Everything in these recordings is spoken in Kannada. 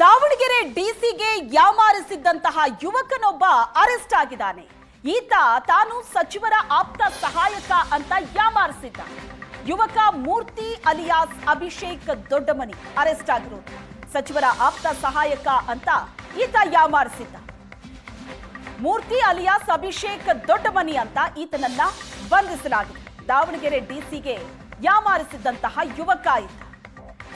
ದಾವಣಗೆರೆ ಡಿಸಿಗೆ ಯಾಮಾರಿಸಿದ್ದಂತಹ ಯುವಕನೊಬ್ಬ ಅರೆಸ್ಟ್ ಆಗಿದ್ದಾನೆ. ಈತ ತಾನು ಸಚಿವರ ಆಪ್ತ ಸಹಾಯಕ ಅಂತ ಯಾಮಾರಿಸಿದ್ದ. ಯುವಕ ಮೂರ್ತಿ ಅಲಿಯಾಸ್ ಅಭಿಷೇಕ್ ದೊಡ್ಡಮನಿ ಅರೆಸ್ಟ್ ಆಗಿರೋದು. ಸಚಿವರ ಆಪ್ತ ಸಹಾಯಕ ಅಂತ ಈತ ಯಾಮಾರಿಸಿದ್ದ. ಮೂರ್ತಿ ಅಲಿಯಾಸ್ ಅಭಿಷೇಕ್ ದೊಡ್ಡಮನಿ ಅಂತ ಈತನನ್ನ ಬಂಧಿಸಲಾಗಿದೆ. ದಾವಣಗೆರೆ ಡಿಸಿಗೆ ಯಾಮಾರಿಸಿದ್ದಂತಹ ಯುವಕ ಈತ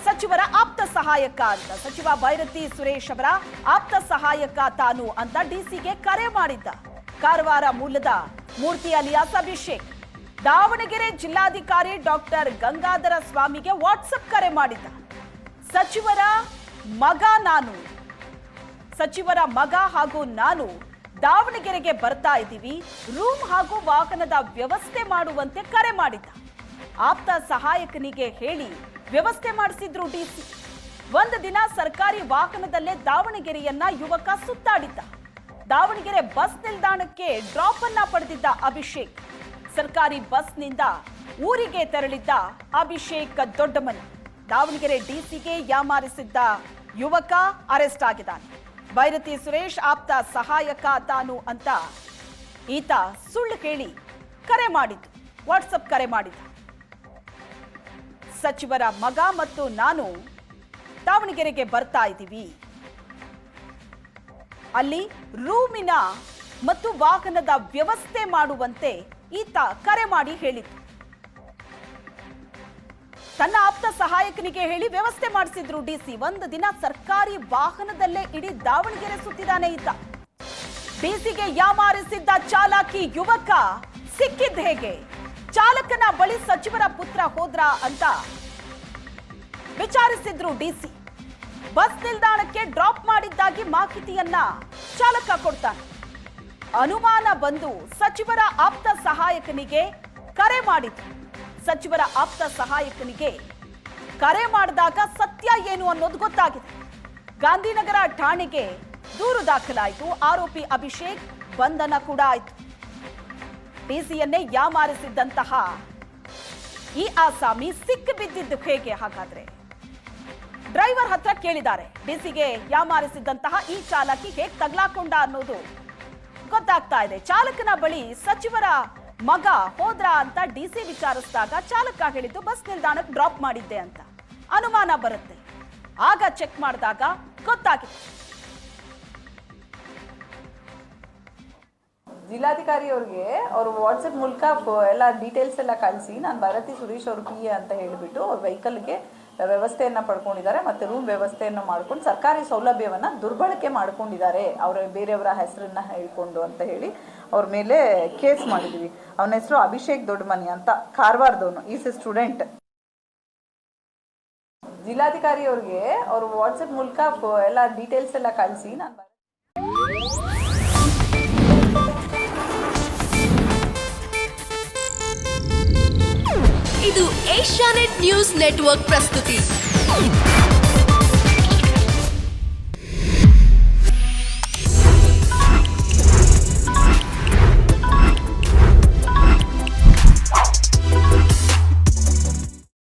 ಸಚಿವರ ಆಪ್ತ ಸಹಾಯಕ ಅಂತ, ಸಚಿವ ಬೈರತಿ ಸುರೇಶ್ ಅವರ ಆಪ್ತ ಸಹಾಯಕ ತಾನು ಅಂತ ಡಿಸಿಗೆ ಕರೆ ಮಾಡಿದ್ದ. ಕಾರವಾರ ಮೂಲದ ಮೂರ್ತಿ ಅಲಿಯಾಸ್ ಅಭಿಷೇಕ್ ದಾವಣಗೆರೆ ಜಿಲ್ಲಾಧಿಕಾರಿ ಡಾಕ್ಟರ್ ಗಂಗಾಧರ ಸ್ವಾಮಿಗೆ ವಾಟ್ಸಪ್ ಕರೆ ಮಾಡಿದ್ದ. ಸಚಿವರ ಮಗ ಹಾಗೂ ನಾನು ದಾವಣಗೆರೆಗೆ ಬರ್ತಾ ಇದ್ದೀವಿ, ರೂಮ್ ಹಾಗೂ ವಾಹನದ ವ್ಯವಸ್ಥೆ ಮಾಡುವಂತೆ ಕರೆ ಮಾಡಿದ್ದ. ಆಪ್ತ ಸಹಾಯಕನಿಗೆ ಹೇಳಿ ವ್ಯವಸ್ಥೆ ಮಾಡಿಸಿದ್ರು ಡಿಸಿ. ಒಂದು ದಿನ ಸರ್ಕಾರಿ ವಾಹನದಲ್ಲೇ ದಾವಣಗೆರೆಯನ್ನ ಯುವಕ ಸುತ್ತಾಡಿದ್ದ. ದಾವಣಗೆರೆ ಬಸ್ ನಿಲ್ದಾಣಕ್ಕೆ ಡ್ರಾಪ್ ಅನ್ನ ಪಡೆದಿದ್ದ ಅಭಿಷೇಕ್. ಸರ್ಕಾರಿ ಬಸ್ನಿಂದ ಊರಿಗೆ ತೆರಳಿದ್ದ ಅಭಿಷೇಕ್ ದೊಡ್ಡಮನಿ ದಾವಣಗೆರೆ ಡಿಸಿಗೆ ಯಾಮಾರಿಸಿದ್ದ ಯುವಕ ಅರೆಸ್ಟ್ ಆಗಿದ್ದಾನೆ. ಬೈರತಿ ಸುರೇಶ್ ಆಪ್ತ ಸಹಾಯಕ ತಾನು ಅಂತ ಈತ ಸುಳ್ಳು ಹೇಳಿ ಕರೆ ಮಾಡಿದ್ದು, ವಾಟ್ಸಪ್ ಕರೆ ಮಾಡಿದ್ದ. ಸಚಿವರ ಮಗ ಮತ್ತು ನಾನು ದಾವಣಗೆರೆಗೆ ಬರ್ತಾ ಇದ್ದೀವಿ, ಅಲ್ಲಿ ರೂಮಿನ ಮತ್ತು ವಾಹನದ ವ್ಯವಸ್ಥೆ ಮಾಡುವಂತೆ ಈತ ಕರೆ ಮಾಡಿ ಹೇಳಿದ್ದು. ತನ್ನ ಆಪ್ತ ಸಹಾಯಕನಿಗೆ ಹೇಳಿ ವ್ಯವಸ್ಥೆ ಮಾಡಿಸಿದ್ರು ಡಿಸಿ. ಒಂದು ದಿನ ಸರ್ಕಾರಿ ವಾಹನದಲ್ಲೇ ಇಡೀ ದಾವಣಗೆರೆ ಸುತ್ತಿದ್ದಾನೆ ಈತ. ಡಿಸಿಗೆ ಯಾಮಾರಿಸಿದ್ದ ಚಾಲಾಕಿ ಯುವಕ ಸಿಕ್ಕಿದ್ ಹೇಗೆ? ಚಾಲಕನ ಬಳಿ ಸಚಿವರ ಪುತ್ರ ಹೋದ್ರ ಅಂತ ವಿಚಾರಿಸಿದ್ರು ಡಿಸಿ. ಬಸ್ ನಿಲ್ದಾಣಕ್ಕೆ ಡ್ರಾಪ್ ಮಾಡಿದ್ದಾಗಿ ಮಾಹಿತಿಯನ್ನ ಚಾಲಕ ಕೊಡ್ತಾನೆ. ಅನುಮಾನ ಬಂದು ಸಚಿವರ ಆಪ್ತ ಸಹಾಯಕನಿಗೆ ಕರೆ ಮಾಡಿದ್ರು. ಸಚಿವರ ಆಪ್ತ ಸಹಾಯಕನಿಗೆ ಕರೆ ಮಾಡಿದಾಗ ಸತ್ಯ ಏನು ಅನ್ನೋದು ಗೊತ್ತಾಗಿದೆ. ಗಾಂಧಿನಗರ ಠಾಣೆಗೆ ದೂರು ದಾಖಲಾಯಿತು. ಆರೋಪಿ ಅಭಿಷೇಕ್ ಬಂಧನ ಕೂಡ ಆಯಿತು. ಡಿಸಿಯನ್ನೇ ಯಾಮಾರಿಸಿದ್ದಂತಹ ಈ ಆಸಾಮಿ ಸಿಕ್ಕ ಬಿದ್ದಿದ್ದು ಹೇಗೆ? ಹಾಗಾದ್ರೆ ಡ್ರೈವರ್ ಹತ್ರ ಕೇಳಿದ್ದಾರೆ. ಡಿಸಿಗೆ ಯಾಮಾರಿಸಿದ್ದಂತಹ ಈ ಚಾಲಕಿ ಹೇಗೆ ತಗ್ಲಾಕೊಂಡ ಅನ್ನೋದು ಗೊತ್ತಾಗ್ತಾ ಇದೆ. ಚಾಲಕನ ಬಳಿ ಸಚಿವರ ಮಗ ಹೋದ್ರ ಅಂತ ಡಿಸಿ ವಿಚಾರಿಸಿದಾಗ ಚಾಲಕ ಹೇಳಿದ್ದು ಬಸ್ ನಿಲ್ದಾಣಕ್ಕೆ ಡ್ರಾಪ್ ಮಾಡಿದ್ದೆ ಅಂತ. ಅನುಮಾನ ಬರುತ್ತೆ. ಆಗ ಚೆಕ್ ಮಾಡಿದಾಗ ಗೊತ್ತಾಗಿದೆ. ಜಿಲ್ಲಾಧಿಕಾರಿ ಅವ್ರಿಗೆ ಅವರು ವಾಟ್ಸಪ್ ಮೂಲಕ ಎಲ್ಲ ಡೀಟೇಲ್ಸ್ ಎಲ್ಲ ಕಳಿಸಿ ನಾನು ಬೈರತಿ ಸುರೇಶ್ ಅವ್ರ ಪಿ ಎ ಅಂತ ಹೇಳಿಬಿಟ್ಟು ಅವ್ರ ವೆಹಿಕಲ್ಗೆ ವ್ಯವಸ್ಥೆಯನ್ನು ಪಡ್ಕೊಂಡಿದ್ದಾರೆ ಮತ್ತು ರೂಮ್ ವ್ಯವಸ್ಥೆಯನ್ನು ಮಾಡ್ಕೊಂಡು ಸರ್ಕಾರಿ ಸೌಲಭ್ಯವನ್ನು ದುರ್ಬಳಕೆ ಮಾಡ್ಕೊಂಡಿದ್ದಾರೆ, ಅವರ ಬೇರೆಯವರ ಹೆಸರನ್ನ ಹೇಳ್ಕೊಂಡು ಅಂತ ಹೇಳಿ ಅವ್ರ ಮೇಲೆ ಕೇಸ್ ಮಾಡಿದ್ವಿ. ಅವನ ಹೆಸರು ಅಭಿಷೇಕ್ ದೊಡ್ಡಮನಿ ಅಂತ, ಕಾರವಾರದವನು. Is A student. ಜಿಲ್ಲಾಧಿಕಾರಿ ಅವ್ರಿಗೆ ಅವರು ವಾಟ್ಸಪ್ ಮೂಲಕ ಎಲ್ಲ ಡೀಟೇಲ್ಸ್ ಎಲ್ಲ ಕಳಿಸಿ ನಾನು ಇದು ಏಷ್ಯಾನೆಟ್ ನ್ಯೂಸ್ ನೆಟ್ವರ್ಕ್ ಪ್ರಸ್ತುತಿ.